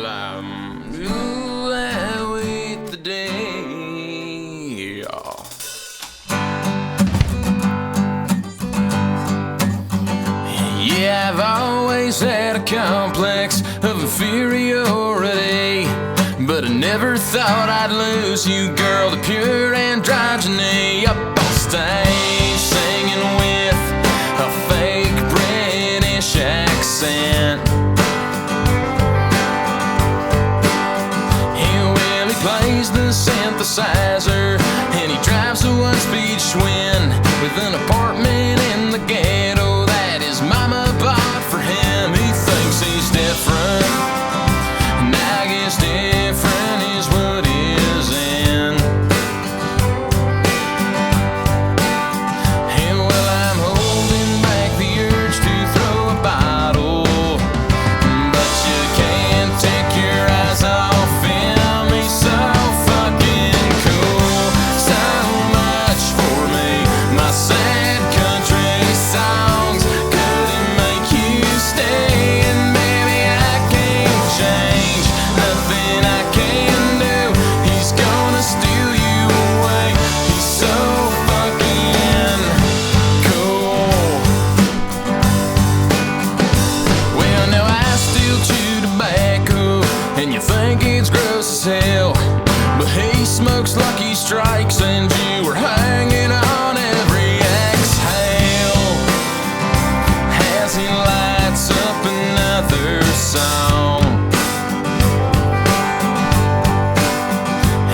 Ooh, I wait the day. Yeah, I've always had a complex of inferiority, but I never thought I'd lose you, girl, to pure androgyny. Up on stage, singing with a fake British accent. He plays the synthesizer, and he drives a one-speed Schwinn with an apartment in the ghetto that his mama bought for him. He thinks he's different, and I guess different is what isn't. And well, I'm holding back the urge to throw a bottle, but you can't take your eyes off him. He's so fucking cool, so much for me. My sad country songs couldn't make you stay, and maybe I can't change nothing I can do. He's gonna steal you away. He's so fucking cool. Well, now I still chew tobacco, and you think it's gross as hell, but he smokes Lucky Strikes, and you were hanging on every exhale as he lights up another song.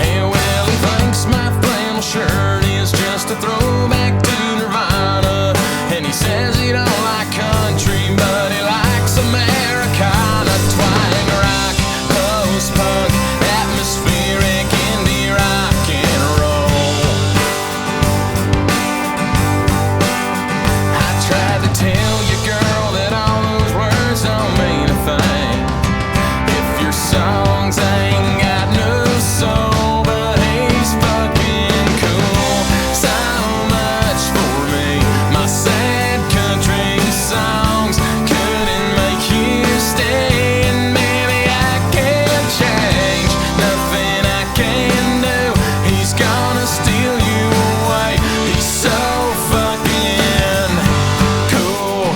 Hey, well, he thinks my flannel shirt is just a throwback to Nirvana, and he says he don't like country, but he likes Americana. Twang rock, post-punk, atmospheric indie rock and roll. I tried to tell you, girl, that all those words don't mean a thing if your songs ain't got no soul. But he's fucking cool, so much for me. My sad country songs couldn't make you stay, and maybe I can't change nothing I can do. He's gonna steal you away. He's so fucking cool.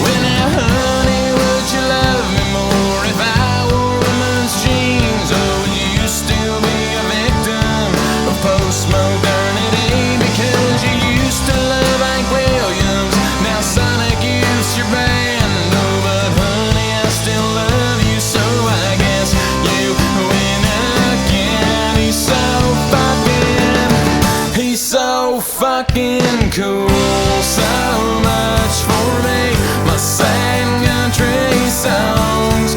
Well, now, honey, would you love me more if I wore women's jeans, or would you still be a victim of postmodernity? Because you used to love Hank Williams, now Sonic Youth's your band. Oh, but honey, I still love you, so I guess you win again. He's so fucking cool, so much for me. My sad country songs